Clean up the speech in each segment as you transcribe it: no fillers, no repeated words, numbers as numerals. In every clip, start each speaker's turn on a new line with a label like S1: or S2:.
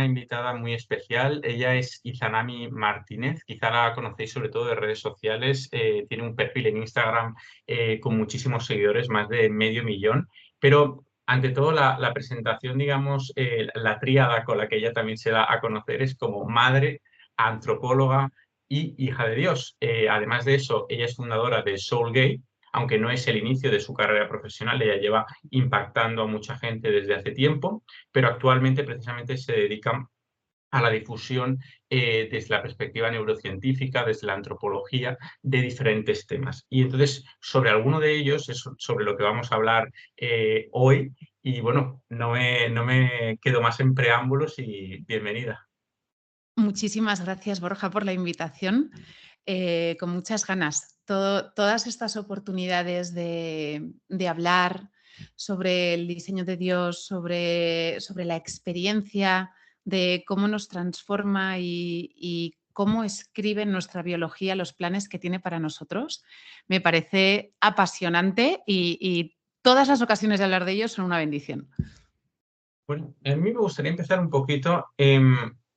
S1: una invitada muy especial. Ella es Izanami Martínez. Quizá la conocéis sobre todo de redes sociales. Tiene un perfil en Instagram con muchísimos seguidores, más de medio millón. Pero ante todo, la presentación, digamos, la tríada con la que ella también se da a conocer es como madre, antropóloga y hija de Dios. Además de eso, ella es fundadora de Soulgate, aunque no es el inicio de su carrera profesional. Ella lleva impactando a mucha gente desde hace tiempo, pero actualmente precisamente se dedica a la difusión desde la perspectiva neurocientífica, desde la antropología, de diferentes temas. Y entonces, sobre alguno de ellos es sobre lo que vamos a hablar hoy. Y bueno, no me quedo más en preámbulos y bienvenida.
S2: Muchísimas gracias, Borja, por la invitación. Con muchas ganas. Todas estas oportunidades de hablar sobre el diseño de Dios, sobre la experiencia de cómo nos transforma y cómo escribe en nuestra biología los planes que tiene para nosotros, me parece apasionante y todas las ocasiones de hablar de ellos son una bendición.
S1: Bueno, a mí me gustaría empezar un poquito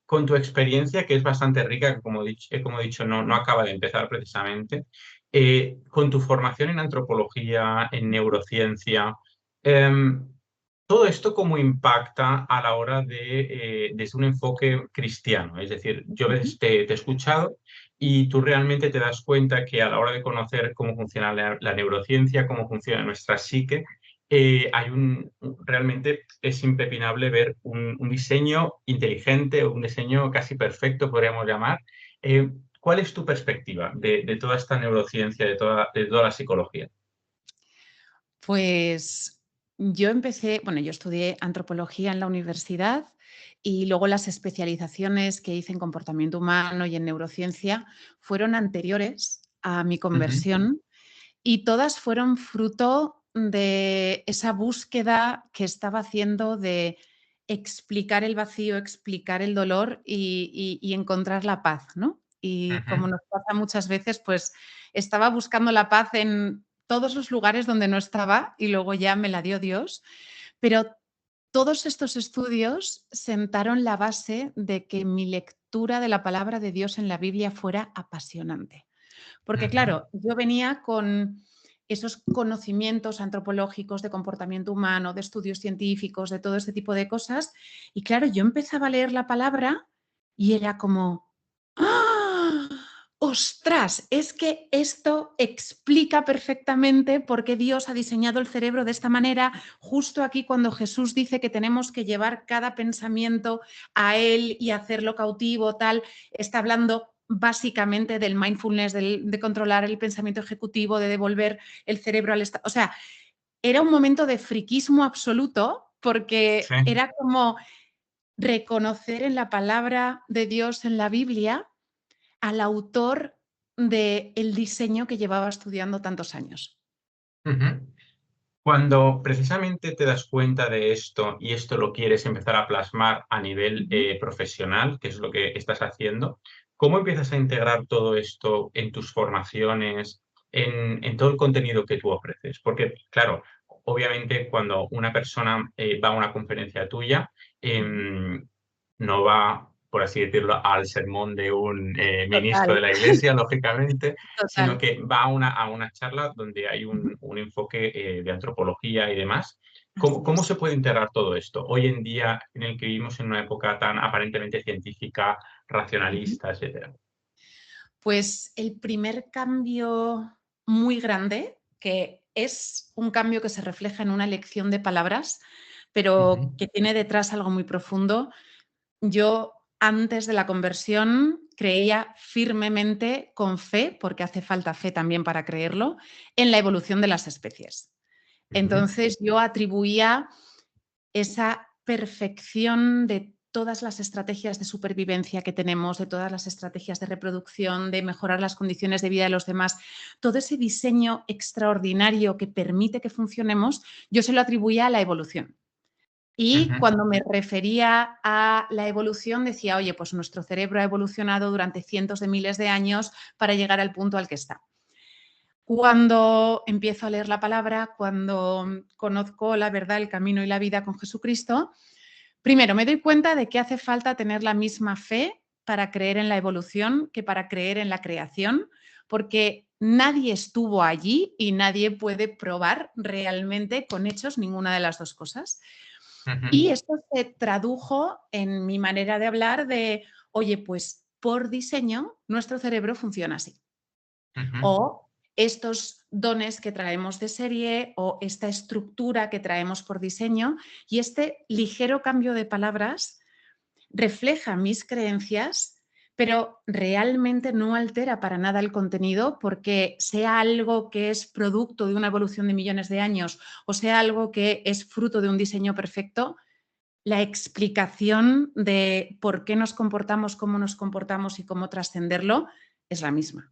S1: con tu experiencia, que es bastante rica, que como he dicho, no acaba de empezar precisamente, con tu formación en antropología, en neurociencia. em, ¿Todo esto cómo impacta a la hora desde un enfoque cristiano? Es decir, yo a veces te he escuchado y tú realmente te das cuenta que a la hora de conocer cómo funciona la neurociencia, cómo funciona nuestra psique, realmente es impepinable ver un diseño inteligente, un diseño casi perfecto, podríamos llamar. ¿Cuál es tu perspectiva de toda esta neurociencia, de toda la psicología?
S2: Pues yo yo estudié antropología en la universidad y luego las especializaciones que hice en comportamiento humano y en neurociencia fueron anteriores a mi
S1: Ujú,
S2: conversión y todas fueron fruto de esa búsqueda que estaba haciendo de explicar el vacío, explicar el dolor y encontrar la paz, ¿no? Y como
S1: ujú.
S2: nos pasa muchas veces, pues estaba buscando la paz en todos los lugares donde no estaba y luego ya me la dio Dios, pero todos estos estudios sentaron la base de que mi lectura de la palabra de Dios en la Biblia fuera apasionante. Porque
S1: Ujú.
S2: claro, yo venía con esos conocimientos antropológicos de comportamiento humano, de estudios científicos, de todo este tipo de cosas, y claro, yo empezaba a leer la palabra y era como, ¡ah! ¡Ostras! Es que esto explica perfectamente por qué Dios ha diseñado el cerebro de esta manera, justo aquí cuando Jesús dice que tenemos que llevar cada pensamiento a Él y hacerlo cautivo, tal, está hablando básicamente del mindfulness, de controlar el pensamiento ejecutivo, de devolver el cerebro al estado. O sea, era un momento de friquismo absoluto
S1: Sí.
S2: porque era como reconocer en la palabra de Dios en la Biblia al autor del diseño que llevaba estudiando tantos años.
S1: Ujú. Cuando precisamente te das cuenta de esto y esto lo quieres empezar a plasmar a nivel
S2: Ujú.
S1: profesional, que es lo que estás haciendo, ¿cómo empiezas a integrar todo esto en tus formaciones, en todo el contenido que tú ofreces? Porque, claro, obviamente cuando una persona va a una conferencia tuya,
S2: Ujú.
S1: no va, por así decirlo, al sermón de un ministro
S2: Total,
S1: de la iglesia, lógicamente, sino
S2: total.
S1: que va a una charla donde hay
S2: Ujú.
S1: un enfoque de antropología y demás. ¿Cómo,
S2: Así
S1: cómo
S2: es.
S1: se puede integrar todo esto hoy en día en el que vivimos en una época tan aparentemente científica,
S2: Ujú.
S1: racionalista, etcétera?
S2: Pues el primer cambio muy grande, que es un cambio que se refleja en una elección de palabras,
S1: Ujú,
S2: pero que tiene detrás algo muy profundo. Yo antes de la conversión creía firmemente, con fe, porque hace falta fe también para creerlo, en la evolución de las especies.
S1: ujú,
S2: Entonces yo atribuía esa perfección de todas las estrategias de supervivencia que tenemos, de todas las estrategias de reproducción, de mejorar las condiciones de vida de los demás, todo ese diseño extraordinario que permite que funcionemos, yo se lo atribuía a la evolución. Y
S1: ujú,
S2: cuando me refería a la evolución, decía, oye, pues nuestro cerebro ha evolucionado durante cientos de miles de años para llegar al punto al que está. Cuando empiezo a leer la palabra, cuando conozco la verdad, el camino y la vida con Jesucristo, Primero, me doy cuenta de que hace falta tener la misma fe para creer en la evolución que para creer en la creación, porque nadie estuvo allí y nadie puede probar realmente con hechos ninguna de las dos cosas. Y esto se tradujo en mi manera de hablar de, oye, pues por diseño nuestro cerebro funciona así. O estos dones que traemos de serie o esta estructura que traemos por diseño, y este ligero cambio de palabras refleja mis creencias, pero realmente no altera para nada el contenido, porque sea algo que es producto de una evolución de millones de años o sea algo que es fruto de un diseño perfecto, la explicación de por qué nos comportamos, cómo nos comportamos y cómo trascenderlo es la misma.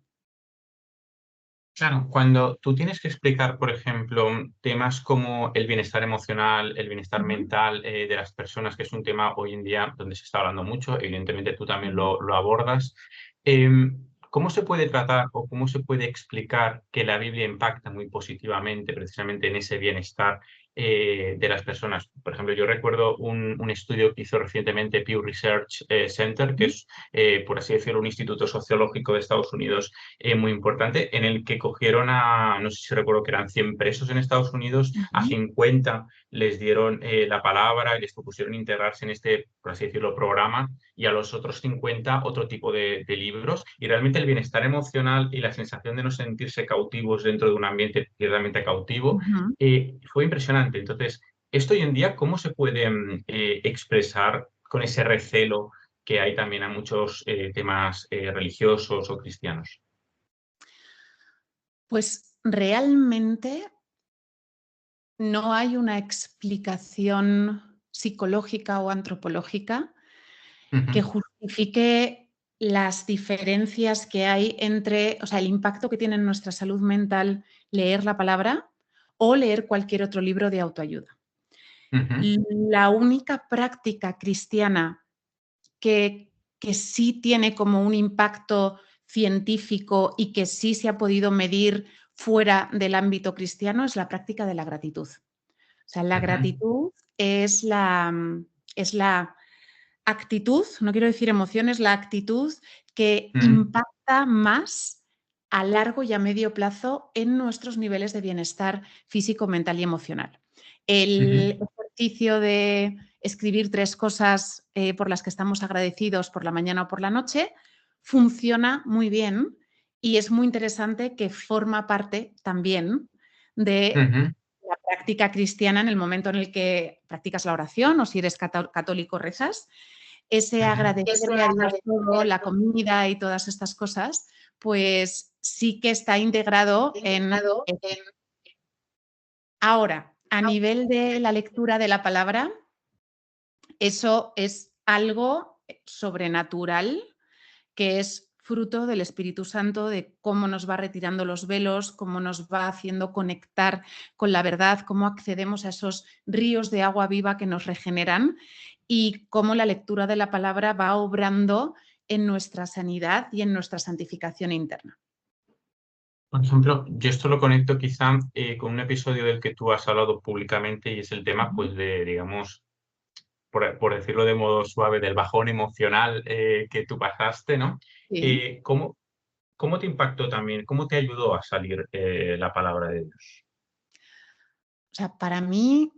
S1: Claro, cuando tú tienes que explicar, por ejemplo, temas como el bienestar emocional, el bienestar
S2: Ujú.
S1: mental de las personas, que es un tema hoy en día donde se está hablando mucho, evidentemente tú también lo abordas, ¿cómo se puede tratar o cómo se puede explicar que la Biblia impacta muy positivamente precisamente en ese bienestar de las personas? Por ejemplo, yo recuerdo un estudio que hizo recientemente Pew Research Center, que es, por así decirlo, un instituto sociológico de Estados Unidos muy importante, en el que cogieron a, no sé si recuerdo que eran 100 presos en Estados Unidos, a
S2: Ujú.
S1: 50 les dieron la palabra y les propusieron integrarse en este, por así decirlo, programa, y a los otros 50 otro tipo de libros. Y realmente el bienestar emocional y la sensación de no sentirse cautivos dentro de un ambiente realmente cautivo
S2: Ujú.
S1: fue impresionante. Entonces, esto hoy en día, ¿cómo se puede expresar con ese recelo que hay también a muchos temas religiosos o cristianos?
S2: Pues realmente no hay una explicación psicológica o antropológica que
S1: Ujú,
S2: justifique las diferencias que hay entre, o sea, el impacto que tiene en nuestra salud mental leer la palabra o leer cualquier otro libro de autoayuda.
S1: ujú,
S2: La única práctica cristiana que sí tiene como un impacto científico y que sí se ha podido medir fuera del ámbito cristiano es la práctica de la gratitud. O sea, la
S1: ujú,
S2: gratitud es la actitud, no quiero decir emociones, la actitud que
S1: ujú,
S2: impacta más a largo y a medio plazo en nuestros niveles de bienestar físico, mental y emocional. El
S1: ujú,
S2: ejercicio de escribir 3 cosas por las que estamos agradecidos por la mañana o por la noche funciona muy bien y es muy interesante que forma parte también de
S1: ujú,
S2: la práctica cristiana en el momento en el que practicas la oración o si eres católico rezas, ese
S1: ujú.
S2: agradecerle a Dios todo, la comida y todas estas cosas, pues sí que está integrado en ahora, a nivel de la lectura de la palabra, eso es algo sobrenatural que es fruto del Espíritu Santo, de cómo nos va retirando los velos, cómo nos va haciendo conectar con la verdad, cómo accedemos a esos ríos de agua viva que nos regeneran y cómo la lectura de la palabra va obrando en nuestra sanidad y en nuestra santificación interna.
S1: Por ejemplo, yo esto lo conecto quizá con un episodio del que tú has hablado públicamente y es el tema,
S2: Ujú.
S1: pues, de, digamos, por decirlo de modo suave, del bajón emocional que tú pasaste, ¿no?
S2: Sí.
S1: Eh, ¿cómo, cómo te impactó también? ¿Cómo te ayudó a salir la palabra de Dios?
S2: O sea, para mí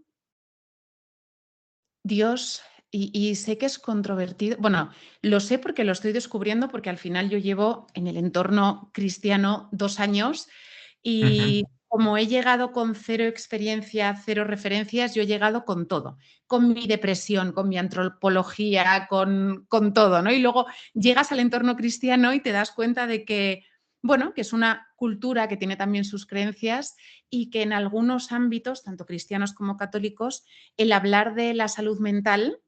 S2: Dios, y sé que es controvertido, bueno, lo sé porque lo estoy descubriendo, porque al final yo llevo en el entorno cristiano 2 años y
S1: Ujú,
S2: como he llegado con cero experiencia, cero referencias, yo he llegado con todo, con mi depresión, con mi antropología, con todo, ¿no? Y luego llegas al entorno cristiano y te das cuenta de que, bueno, que es una cultura que tiene también sus creencias y que en algunos ámbitos, tanto cristianos como católicos, el hablar de la salud mental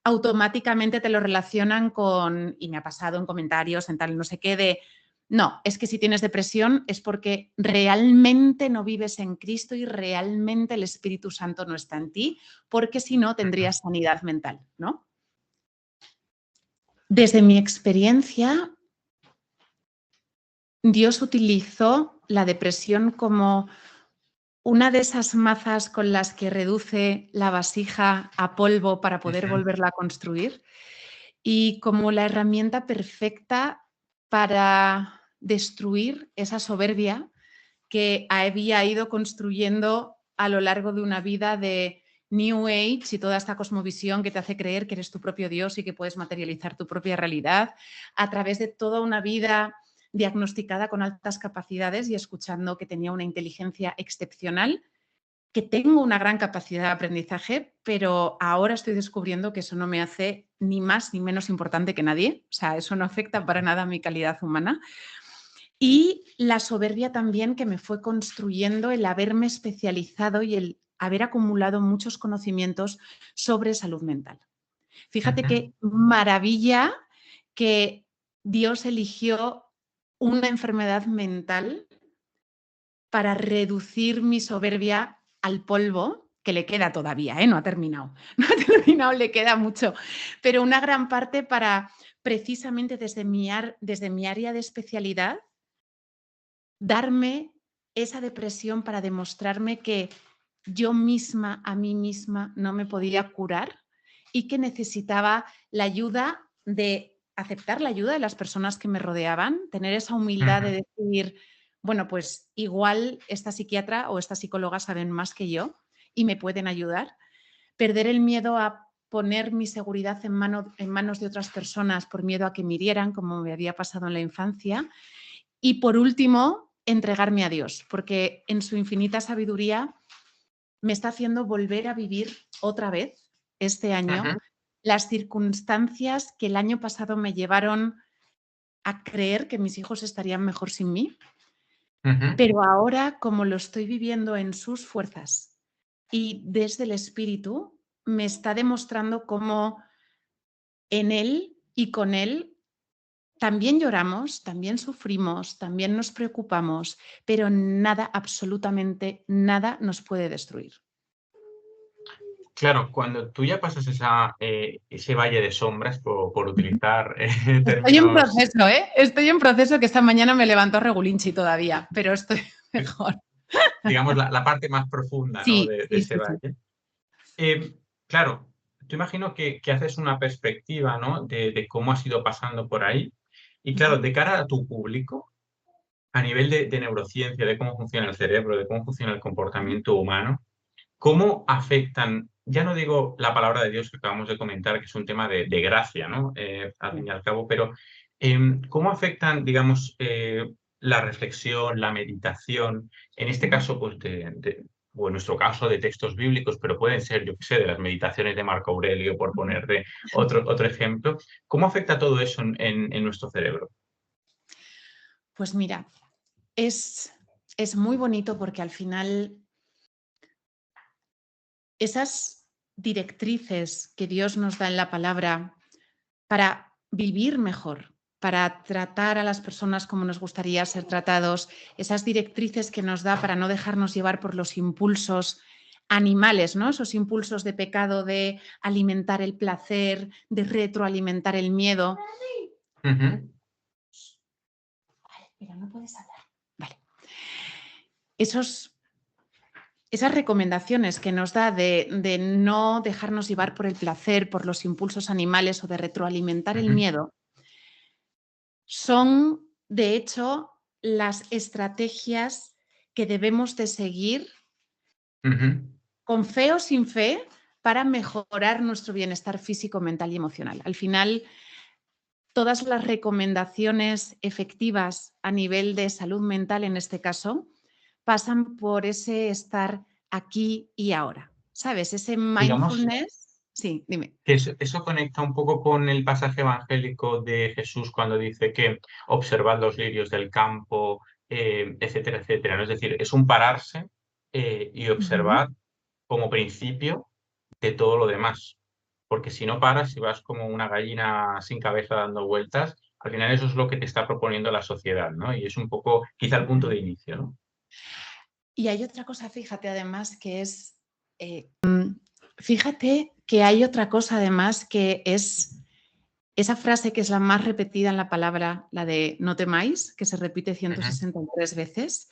S2: automáticamente te lo relacionan con, y me ha pasado en comentarios, en tal, no sé qué, de, no, es que si tienes depresión es porque realmente no vives en Cristo y realmente el Espíritu Santo no está en ti, porque si no
S1: ujú,
S2: tendrías sanidad mental, ¿no? Desde mi experiencia, Dios utilizó la depresión como una de esas mazas con las que reduce la vasija a polvo para poder
S1: Ujú,
S2: volverla a construir y como la herramienta perfecta para destruir esa soberbia que había ido construyendo a lo largo de una vida de New Age y toda esta cosmovisión que te hace creer que eres tu propio Dios y que puedes materializar tu propia realidad a través de toda una vida diagnosticada con altas capacidades y escuchando que tenía una inteligencia excepcional, que tengo una gran capacidad de aprendizaje, pero ahora estoy descubriendo que eso no me hace ni más ni menos importante que nadie. O sea, eso no afecta para nada a mi calidad humana. Y la soberbia también que me fue construyendo el haberme especializado y el haber acumulado muchos conocimientos sobre salud mental. Fíjate
S1: ujú.
S2: qué maravilla que Dios eligió una enfermedad mental para reducir mi soberbia al polvo, que le queda todavía, ¿eh? No ha terminado, no ha terminado, le queda mucho, pero una gran parte para precisamente desde mi área de especialidad darme esa depresión para demostrarme que yo misma, a mí misma, no me podía curar y que necesitaba la ayuda de aceptar la ayuda de las personas que me rodeaban, tener esa humildad
S1: Ujú,
S2: de decir, bueno, pues igual esta psiquiatra o esta psicóloga saben más que yo y me pueden ayudar, perder el miedo a poner mi seguridad en manos de otras personas por miedo a que me hirieran, como me había pasado en la infancia, y por último, entregarme a Dios, porque en su infinita sabiduría me está haciendo volver a vivir otra vez este año
S1: ujú,
S2: las circunstancias que el año pasado me llevaron a creer que mis hijos estarían mejor sin mí,
S1: ujú.
S2: pero ahora como lo estoy viviendo en sus fuerzas y desde el espíritu, me está demostrando cómo en él y con él también lloramos, también sufrimos, también nos preocupamos, pero nada, absolutamente nada nos puede destruir.
S1: Claro, cuando tú ya pasas ese valle de sombras, por
S2: Ujú.
S1: utilizar
S2: Estoy en
S1: términos,
S2: proceso, ¿eh? Estoy en proceso que esta mañana me levantó regulinchi todavía, pero estoy mejor.
S1: digamos, la parte más profunda, ¿no?
S2: Sí,
S1: de
S2: sí,
S1: ese
S2: sí, sí.
S1: valle. Claro, tú imagino que haces una perspectiva, ¿no? De cómo has ido pasando por ahí. Y claro,
S2: Ujú.
S1: de cara a tu público, a nivel de neurociencia, de cómo funciona el cerebro, de cómo funciona el comportamiento humano, ¿cómo afectan, ya no digo la palabra de Dios que acabamos de comentar, que es un tema de gracia, ¿no? Al fin y
S2: Sí.
S1: al cabo, pero ¿cómo afectan, digamos, la reflexión, la meditación, en este
S2: Ujú.
S1: caso, pues, o en nuestro caso, de textos bíblicos, pero pueden ser, yo qué sé, de las meditaciones de Marco Aurelio, por ponerte otro ejemplo? ¿Cómo afecta todo eso en nuestro cerebro?
S2: Pues mira, es, es muy bonito porque al final esas directrices que Dios nos da en la palabra para vivir mejor, para tratar a las personas como nos gustaría ser tratados, esas directrices que nos da para no dejarnos llevar por los impulsos animales, ¿no? Esos impulsos de pecado de alimentar el placer, de retroalimentar el miedo.
S1: Ujú,
S2: Vale, pero no puedes hablar. Vale. Esos, esas recomendaciones que nos da de no dejarnos llevar por el placer, por los impulsos animales o de retroalimentar el
S1: ujú,
S2: miedo, son, de hecho, las estrategias que debemos de seguir
S1: ujú.
S2: con fe o sin fe para mejorar nuestro bienestar físico, mental y emocional. Al final, todas las recomendaciones efectivas a nivel de salud mental, en este caso, pasan por ese estar aquí y ahora. ¿Sabes? Ese
S1: Digamos
S2: mindfulness. Sí, dime.
S1: que eso conecta un poco con el pasaje evangélico de Jesús cuando dice que observad los lirios del campo, etcétera, etcétera, ¿no? Es decir, es un pararse y
S2: Ujú.
S1: observar como principio de todo lo demás. Porque si no paras y vas como una gallina sin cabeza dando vueltas, al final eso es lo que te está proponiendo la sociedad, ¿no? Y es un poco quizá el punto de inicio, ¿no?
S2: Y hay otra cosa, fíjate, además, que es, fíjate que hay otra cosa, además, que es esa frase que es la más repetida en la palabra, la de no temáis, que se repite
S1: Ujú,
S2: 163 veces.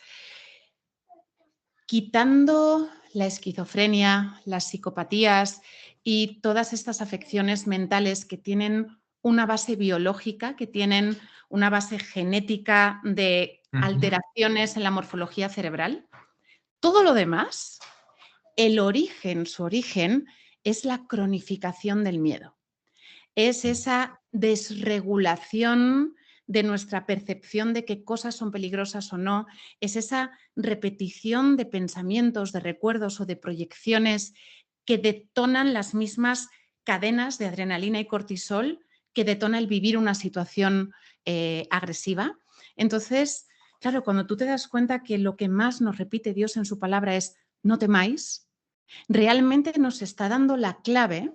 S2: Quitando la esquizofrenia, las psicopatías y todas estas afecciones mentales que tienen una base biológica, que tienen una base genética de
S1: Ujú.
S2: alteraciones en la morfología cerebral, todo lo demás, su origen es la cronificación del miedo. Es esa desregulación de nuestra percepción de qué cosas son peligrosas o no, es esa repetición de pensamientos, de recuerdos o de proyecciones que detonan las mismas cadenas de adrenalina y cortisol que detona el vivir una situación agresiva. Entonces, claro, cuando tú te das cuenta que lo que más nos repite Dios en su palabra es no temáis, realmente nos está dando la clave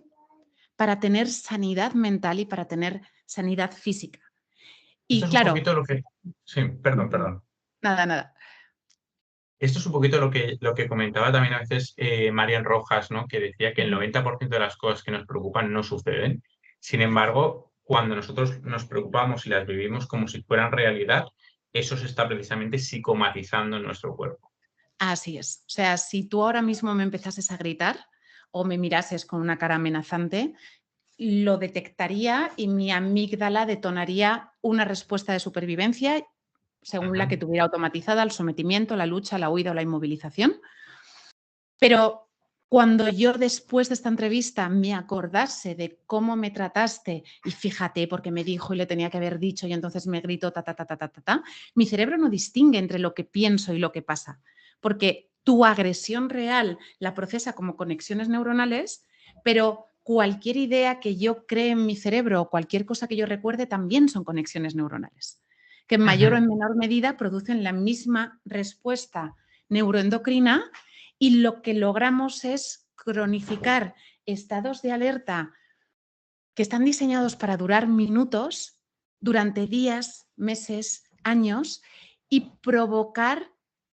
S2: para tener sanidad mental y para tener sanidad física.
S1: Esto
S2: Y
S1: es un
S2: claro,
S1: poquito lo que... Sí, perdón, perdón.
S2: nada, nada.
S1: Esto es un poquito lo que comentaba también a veces Marian Rojas, ¿no? Que decía que el 90% de las cosas que nos preocupan no suceden. Sin embargo, cuando nosotros nos preocupamos y las vivimos como si fueran realidad, eso se está precisamente psicomatizando en nuestro cuerpo.
S2: Así es. O sea, si tú ahora mismo me empezases a gritar o me mirases con una cara amenazante, lo detectaría y mi amígdala detonaría una respuesta de supervivencia según la que
S1: Ujú.
S2: tuviera automatizada el sometimiento, la lucha, la huida o la inmovilización. Pero cuando yo después de esta entrevista me acordase de cómo me trataste y fíjate porque me dijo y le tenía que haber dicho y entonces me gritó ta, ta, ta, ta, ta, ta, ta, mi cerebro no distingue entre lo que pienso y lo que pasa, porque tu agresión real la procesa como conexiones neuronales, pero cualquier idea que yo cree en mi cerebro o cualquier cosa que yo recuerde también son conexiones neuronales, que en mayor o
S1: Ujú.
S2: en menor medida producen la misma respuesta neuroendocrina y lo que logramos es cronificar estados de alerta que están diseñados para durar minutos durante días, meses, años y provocar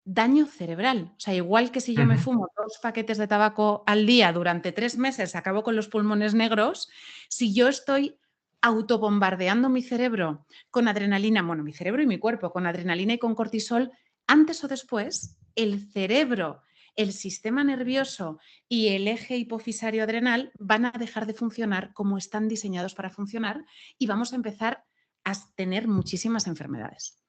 S2: daño cerebral. O sea, igual que si yo me
S1: Ujú.
S2: fumo 2 paquetes de tabaco al día durante 3 meses, acabo con los pulmones negros, si yo estoy autobombardeando mi cerebro con adrenalina, bueno, mi cerebro y mi cuerpo con adrenalina y con cortisol, antes o después, el cerebro, el sistema nervioso y el eje hipofisario adrenal van a dejar de funcionar como están diseñados para funcionar y vamos a empezar a tener muchísimas enfermedades.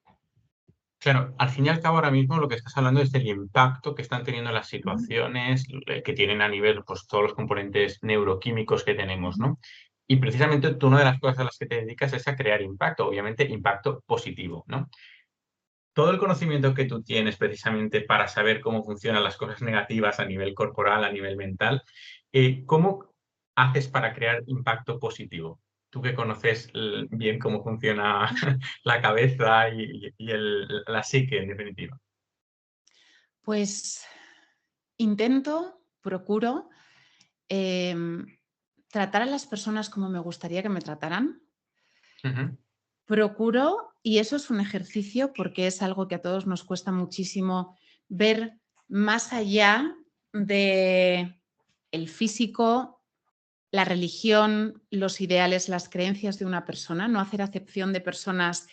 S1: Claro, al fin y al cabo ahora mismo lo que estás hablando es del impacto que están teniendo las
S2: Ujú,
S1: situaciones que tienen a nivel, pues todos los componentes neuroquímicos que tenemos,
S2: ujú.
S1: ¿no? Y precisamente tú una de las cosas a las que te dedicas es a crear impacto, obviamente impacto positivo, ¿no? Todo el conocimiento que tú tienes precisamente para saber cómo funcionan las cosas negativas a nivel corporal, a nivel mental, ¿cómo haces para crear impacto positivo? Tú que conoces bien cómo funciona la cabeza y la psique, en definitiva.
S2: Pues intento, procuro em, tratar a las personas como me gustaría que me trataran.
S1: Ujú.
S2: Procuro, y eso es un ejercicio porque es algo que a todos nos cuesta muchísimo ver más allá de el físico, la religión, los ideales, las creencias de una persona, no hacer acepción de personas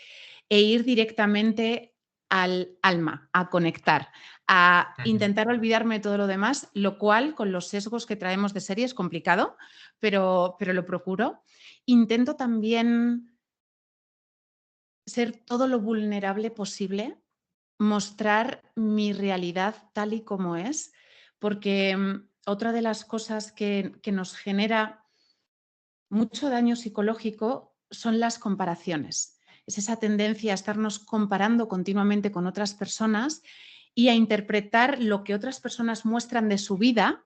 S2: e ir directamente al alma, a conectar, a
S1: Ujú.
S2: intentar olvidarme de todo lo demás, lo cual con los sesgos que traemos de serie es complicado, pero lo procuro. Intento también ser todo lo vulnerable posible, mostrar mi realidad tal y como es, porque otra de las cosas que nos genera mucho daño psicológico son las comparaciones. Es esa tendencia a estarnos comparando continuamente con otras personas y a interpretar lo que otras personas muestran de su vida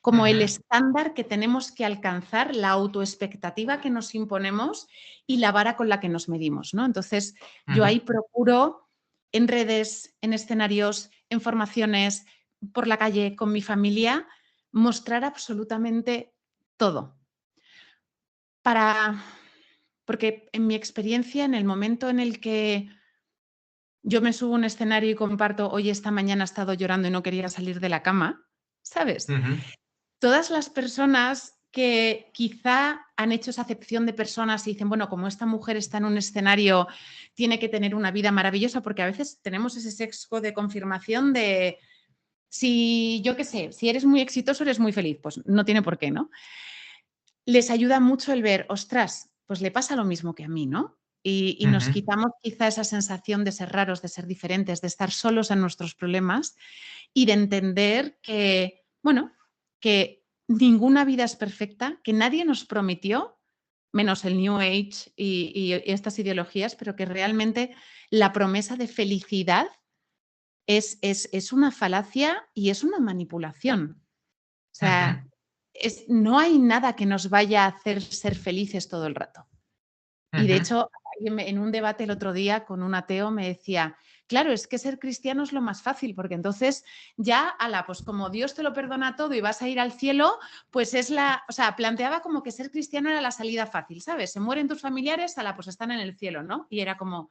S2: como el
S1: Ujú.
S2: estándar que tenemos que alcanzar, la autoexpectativa que nos imponemos y la vara con la que nos medimos, ¿no? Entonces, yo
S1: Ujú.
S2: ahí procuro en redes, en escenarios, en formaciones, por la calle, con mi familia, mostrar absolutamente todo. Para, porque en mi experiencia, en el momento en el que yo me subo a un escenario y comparto, oye, esta mañana he estado llorando y no quería salir de la cama, ¿sabes?
S1: Ujú.
S2: Todas las personas que quizá han hecho esa acepción de personas y dicen, bueno, como esta mujer está en un escenario, tiene que tener una vida maravillosa, porque a veces tenemos ese sesgo de confirmación de Si, yo qué sé, si eres muy exitoso, eres muy feliz, pues no tiene por qué, ¿no? Les ayuda mucho el ver, ostras, pues le pasa lo mismo que a mí, ¿no? Y nos
S1: Ujú,
S2: quitamos quizá esa sensación de ser raros, de ser diferentes, de estar solos en nuestros problemas y de entender que, bueno, que ninguna vida es perfecta, que nadie nos prometió, menos el New Age y estas ideologías, pero que realmente la promesa de felicidad es una falacia y es una manipulación. O
S1: ujú.
S2: sea, no hay nada que nos vaya a hacer ser felices todo el rato. Y de
S1: Ujú.
S2: hecho, en un debate el otro día con un ateo me decía, claro, es que ser cristiano es lo más fácil, porque entonces ya, ala, pues como Dios te lo perdona todo y vas a ir al cielo, pues o sea, planteaba como que ser cristiano era la salida fácil, ¿sabes? Se mueren tus familiares, ala, pues están en el cielo, ¿no? Y era como,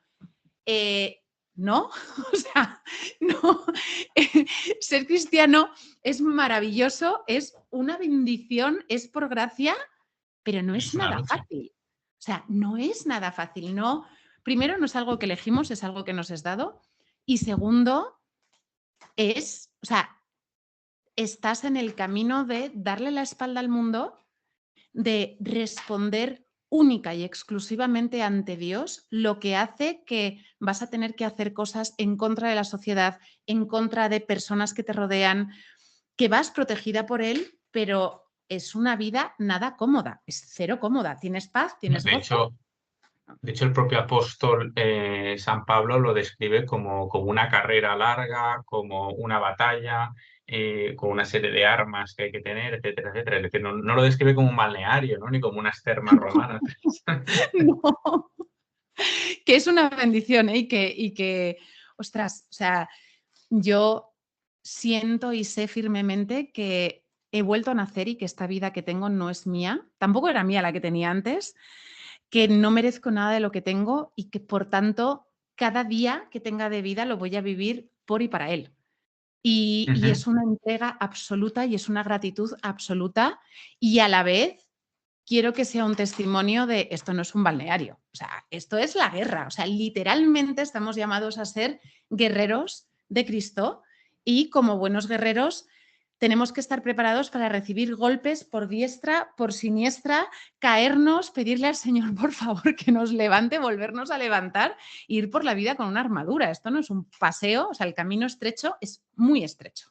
S2: no, o sea, no, ser cristiano es maravilloso, es una bendición, es por gracia, pero no es
S1: Es una
S2: nada
S1: lucha.
S2: fácil. O sea, no es nada fácil. No, primero, no es algo que elegimos, es algo que nos es dado. Y segundo, o sea, estás en el camino de darle la espalda al mundo, de responder única y exclusivamente ante Dios, lo que hace que vas a tener que hacer cosas en contra de la sociedad, en contra de personas que te rodean, que vas protegida por Él, pero es una vida nada cómoda, es cero cómoda. Tienes paz, tienes
S1: De
S2: gozo.
S1: hecho, de hecho, el propio apóstol San Pablo lo describe como una carrera larga, como una batalla, con una serie de armas que hay que tener, etcétera, etcétera. Es decir, no lo describe como un balneario, ¿no? Ni como unas termas romanas.
S2: No, que es una bendición, ¿eh? Ostras, o sea, yo siento y sé firmemente que he vuelto a nacer y que esta vida que tengo no es mía, tampoco era mía la que tenía antes, que no merezco nada de lo que tengo y que por tanto cada día que tenga de vida lo voy a vivir por y para él. Y
S1: Ujú.
S2: es una entrega absoluta y es una gratitud absoluta y a la vez quiero que sea un testimonio de esto no es un balneario, o sea, esto es la guerra, o sea, literalmente estamos llamados a ser guerreros de Cristo y como buenos guerreros tenemos que estar preparados para recibir golpes por diestra, por siniestra, caernos, pedirle al Señor, por favor, que nos levante, volvernos a levantar e ir por la vida con una armadura. Esto no es un paseo, o sea, el camino estrecho es muy estrecho.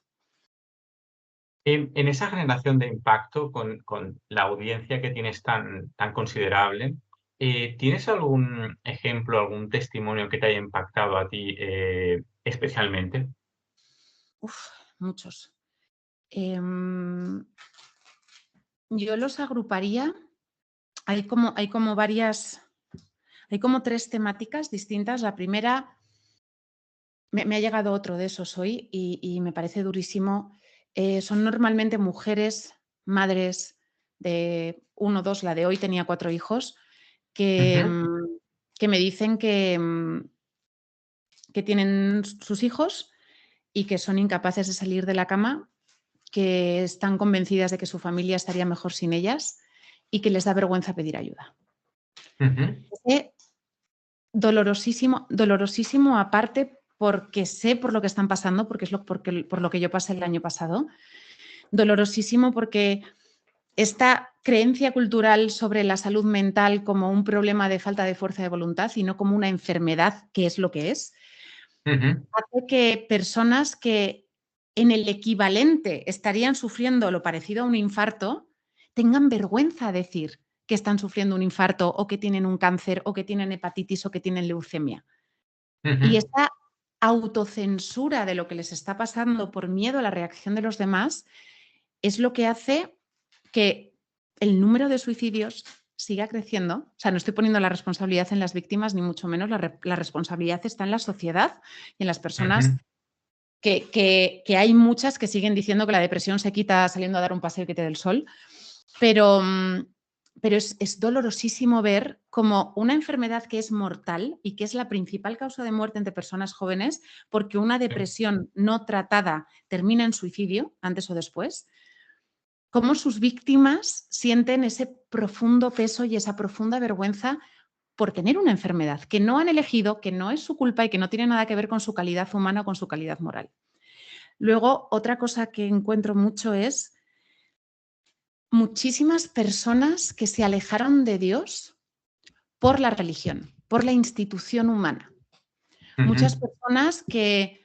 S1: En esa generación de impacto, con la audiencia que tienes tan considerable, ¿tienes algún ejemplo, algún testimonio que te haya impactado a ti especialmente?
S2: Uf, muchos. Em, yo los agruparía, hay como varias, hay como tres temáticas distintas. La primera, me ha llegado otro de esos hoy y me parece durísimo. Son normalmente mujeres, madres de uno, dos, la de hoy tenía 4 hijos, que,
S1: Ujú,
S2: que me dicen que tienen sus hijos y que son incapaces de salir de la cama, que están convencidas de que su familia estaría mejor sin ellas y que les da vergüenza pedir ayuda.
S1: ujú.
S2: Sé dolorosísimo, dolorosísimo aparte porque sé por lo que están pasando, porque es por lo que yo pasé el año pasado. Dolorosísimo porque esta creencia cultural sobre la salud mental como un problema de falta de fuerza de voluntad y no como una enfermedad, que es lo que es,
S1: Ujú,
S2: hace que personas que en el equivalente estarían sufriendo lo parecido a un infarto, tengan vergüenza a decir que están sufriendo un infarto o que tienen un cáncer o que tienen hepatitis o que tienen leucemia. Y
S1: ujú.
S2: esta autocensura de lo que les está pasando por miedo a la reacción de los demás es lo que hace que el número de suicidios siga creciendo. O sea, no estoy poniendo la responsabilidad en las víctimas, ni mucho menos. La responsabilidad está en la sociedad y en las personas
S1: Ujú.
S2: que hay muchas que siguen diciendo que la depresión se quita saliendo a dar un paseo que te dé el sol, pero, pero es dolorosísimo ver como una enfermedad que es mortal y que es la principal causa de muerte entre personas jóvenes, porque una
S1: Sí.
S2: depresión no tratada termina en suicidio, antes o después, cómo sus víctimas sienten ese profundo peso y esa profunda vergüenza por tener una enfermedad que no han elegido, que no es su culpa y que no tiene nada que ver con su calidad humana o con su calidad moral. Luego, otra cosa que encuentro mucho es muchísimas personas que se alejaron de Dios por la religión, por la institución humana. Muchas personas que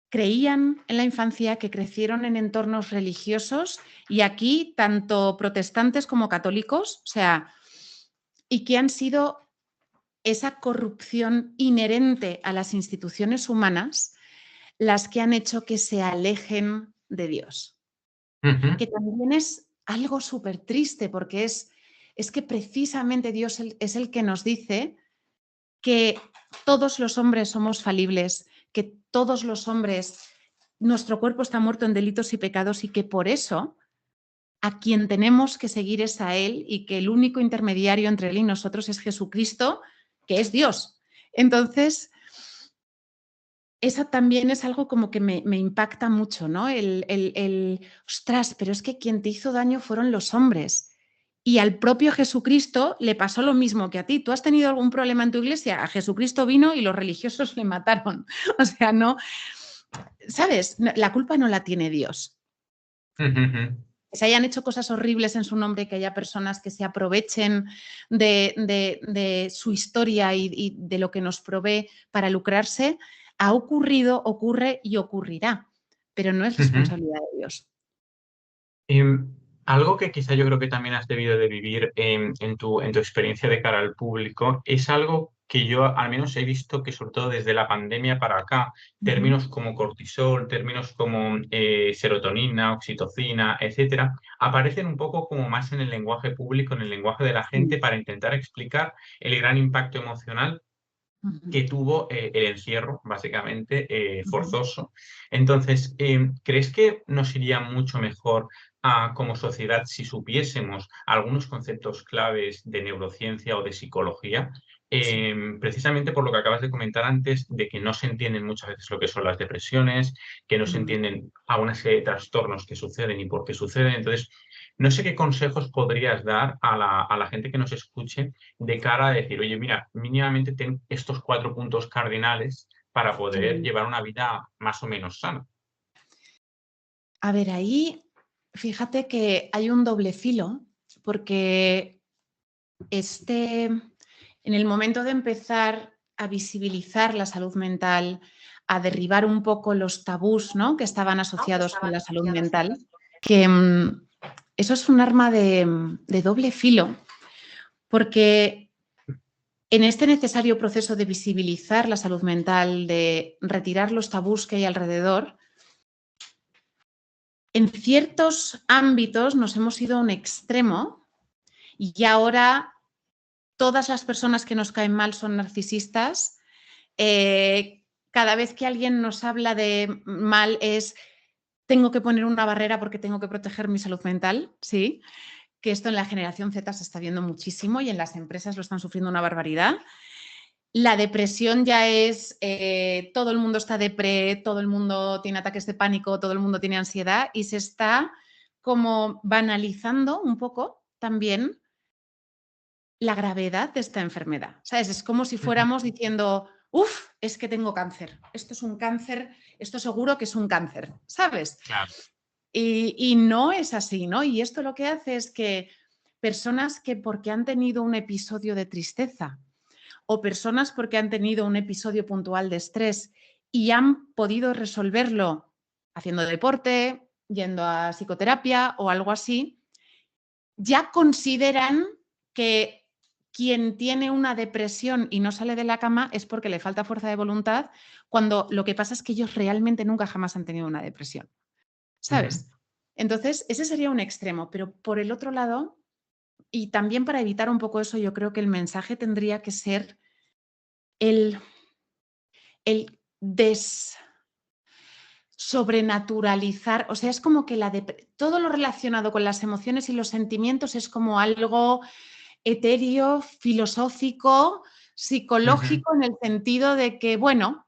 S2: creían en la infancia, que crecieron en entornos religiosos, y aquí tanto protestantes como católicos, o sea, y que han sido esa corrupción inherente a las instituciones humanas las que han hecho que se alejen de Dios. Que también es algo súper triste, porque es que precisamente Dios es el que nos dice que todos los hombres somos falibles, que todos los hombres, nuestro cuerpo está muerto en delitos y pecados, y que por eso a quien tenemos que seguir es a Él, y que el único intermediario entre Él y nosotros es Jesucristo, que es Dios. Entonces, eso también es algo como que me impacta mucho, ¿no? Ostras, pero es que quien te hizo daño fueron los hombres. Y al propio Jesucristo le pasó lo mismo que a ti. ¿Tú has tenido algún problema en tu iglesia? A Jesucristo vino y los religiosos le mataron. O sea, no, ¿sabes? La culpa no la tiene Dios. Que se hayan hecho cosas horribles en su nombre, que haya personas que se aprovechen de su historia y de lo que nos provee para lucrarse, ha ocurrido, ocurre y ocurrirá, pero no es responsabilidad de Dios.
S1: Algo que quizá yo creo que también has debido de vivir en tu experiencia de cara al público es algo que yo al menos he visto que sobre todo desde la pandemia para acá, términos como cortisol, términos como serotonina, oxitocina, etcétera, aparecen un poco como más en el lenguaje público, en el lenguaje de la gente, para intentar explicar el gran impacto emocional que tuvo el encierro, básicamente, forzoso. Entonces, ¿crees que nos iría mucho mejor como sociedad si supiésemos algunos conceptos claves de neurociencia o de psicología? Precisamente por lo que acabas de comentar antes, de que no se entienden muchas veces lo que son las depresiones, que no se entienden a una serie de trastornos que suceden y por qué suceden. Entonces, no sé qué consejos podrías dar a la gente que nos escuche de cara a decir, oye, mira, mínimamente ten estos 4 puntos cardinales para poder llevar una vida más o menos sana.
S2: A ver, ahí fíjate que hay un doble filo, porque en el momento de empezar a visibilizar la salud mental, a derribar un poco los tabús, ¿no?, que estaban asociados con la salud mental, que eso es un arma de doble filo, porque en este necesario proceso de visibilizar la salud mental, de retirar los tabús que hay alrededor, en ciertos ámbitos nos hemos ido a un extremo y ahora todas las personas que nos caen mal son narcisistas. Cada vez que alguien nos habla de mal es tengo que poner una barrera porque tengo que proteger mi salud mental, ¿sí? Que esto en la generación Z se está viendo muchísimo y en las empresas lo están sufriendo una barbaridad. La depresión ya es, todo el mundo está depre, todo el mundo tiene ataques de pánico, todo el mundo tiene ansiedad, y se está como banalizando un poco también la gravedad de esta enfermedad, ¿sabes? Es como si fuéramos diciendo, uff, es que tengo cáncer, esto es un cáncer, esto seguro que es un cáncer, ¿sabes?
S1: Claro.
S2: Y no es así, ¿no? Y esto lo que hace es que personas que porque han tenido un episodio de tristeza o personas porque han tenido un episodio puntual de estrés y han podido resolverlo haciendo deporte, yendo a psicoterapia o algo así, ya consideran que quien tiene una depresión y no sale de la cama es porque le falta fuerza de voluntad, cuando lo que pasa es que ellos realmente nunca jamás han tenido una depresión, ¿sabes? Entonces, ese sería un extremo, pero por el otro lado, y también para evitar un poco eso, yo creo que el mensaje tendría que ser el sobrenaturalizar, o sea, es como que todo lo relacionado con las emociones y los sentimientos es como algo etéreo, filosófico, psicológico, en el sentido de que, bueno,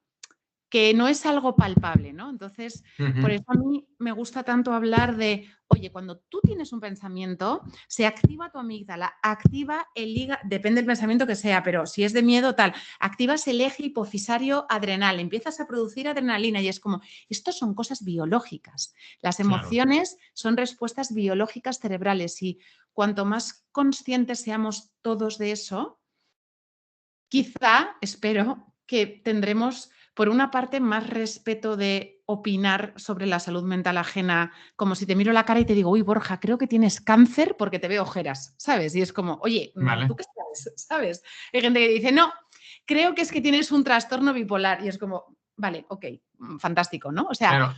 S2: que no es algo palpable, ¿no? Entonces, por
S1: Ujú.
S2: eso a mí me gusta tanto hablar de, oye, cuando tú tienes un pensamiento, se activa tu amígdala, activa el hígado, depende del pensamiento que sea, pero si es de miedo, tal, activas el eje hipofisario adrenal, empiezas a producir adrenalina y es como, estos son cosas biológicas. Las
S1: Claro.
S2: emociones son respuestas biológicas cerebrales y cuanto más conscientes seamos todos de eso, quizá, espero, que tendremos, por una parte, más respeto de opinar sobre la salud mental ajena, como si te miro la cara y te digo, uy, Borja, creo que tienes cáncer porque te veo ojeras, ¿sabes? Y es como, oye, ¿tú
S1: Vale.
S2: qué sabes? ¿Sabes? Hay gente que dice, no, creo que es que tienes un trastorno bipolar y es como, vale, ok, fantástico, ¿no? O sea,
S1: Claro,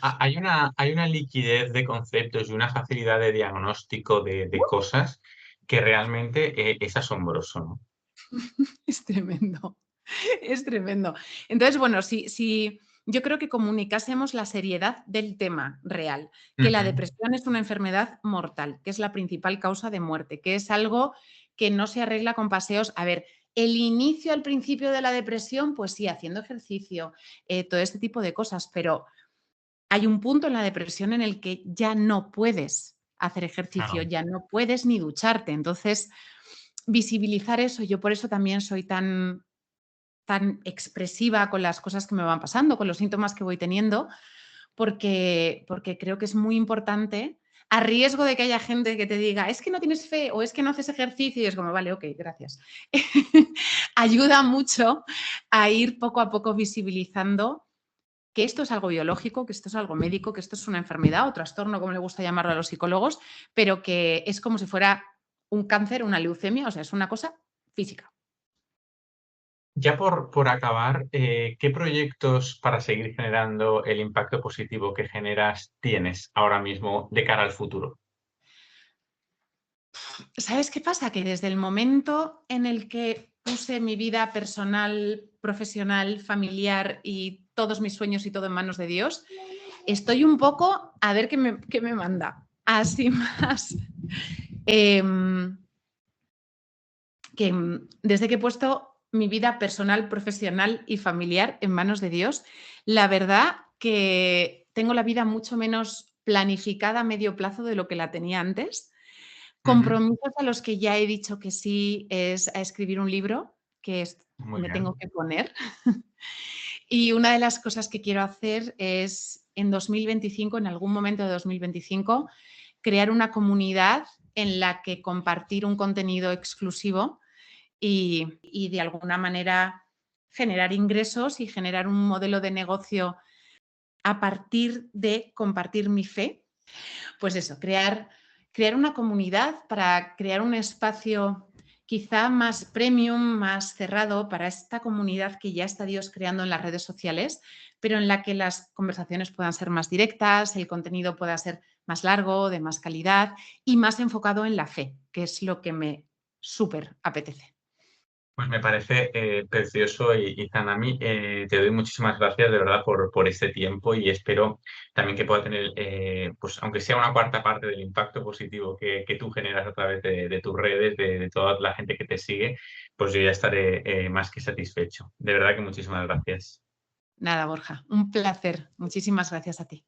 S1: hay una liquidez de conceptos y una facilidad de diagnóstico de cosas que realmente es asombroso, ¿no?
S2: es tremendo. Es tremendo. Entonces, bueno, si yo creo que comunicásemos la seriedad del tema real, que la
S1: Ujú.
S2: depresión es una enfermedad mortal, que es la principal causa de muerte, que es algo que no se arregla con paseos. A ver, el inicio al principio de la depresión, pues sí, haciendo ejercicio, todo este tipo de cosas, pero hay un punto en la depresión en el que ya no puedes hacer ejercicio,
S1: Claro.
S2: ya no puedes ni ducharte. Entonces, visibilizar eso, yo por eso también soy tan expresiva con las cosas que me van pasando, con los síntomas que voy teniendo, porque creo que es muy importante, a riesgo de que haya gente que te diga, es que no tienes fe o es que no haces ejercicio, y es como, vale, ok, gracias. Ayuda mucho a ir poco a poco visibilizando que esto es algo biológico, que esto es algo médico, que esto es una enfermedad o trastorno, como le gusta llamarlo a los psicólogos, pero que es como si fuera un cáncer, una leucemia, o sea, es una cosa física.
S1: Ya por acabar, ¿qué proyectos para seguir generando el impacto positivo que generas tienes ahora mismo de cara al futuro?
S2: ¿Sabes qué pasa? Que desde el momento en el que puse mi vida personal, profesional, familiar y todos mis sueños y todo en manos de Dios, estoy un poco a ver qué me manda. Así más. em, desde que he puesto mi vida personal, profesional y familiar en manos de Dios, la verdad que tengo la vida mucho menos planificada a medio plazo de lo que la tenía antes.
S1: Ujú.
S2: Compromisos a los que ya he dicho que sí es a escribir un libro, que
S1: Muy
S2: me tengo
S1: bien.
S2: que poner. Y una de las cosas que quiero hacer es en 2025, en algún momento de 2025, crear una comunidad en la que compartir un contenido exclusivo y de alguna manera generar ingresos y generar un modelo de negocio a partir de compartir mi fe. Pues eso, crear una comunidad para crear un espacio quizá más premium, más cerrado para esta comunidad que ya está Dios creando en las redes sociales, pero en la que las conversaciones puedan ser más directas, el contenido pueda ser más largo, de más calidad y más enfocado en la fe, que es lo que me súper apetece.
S1: Pues me parece precioso y Zanami, te doy muchísimas gracias de verdad por este tiempo y espero también que pueda tener, pues aunque sea una cuarta parte del impacto positivo que tú generas a través de tus redes, de toda la gente que te sigue, pues yo ya estaré más que satisfecho. De verdad que muchísimas gracias.
S2: Nada, Borja, un placer. Muchísimas gracias a ti.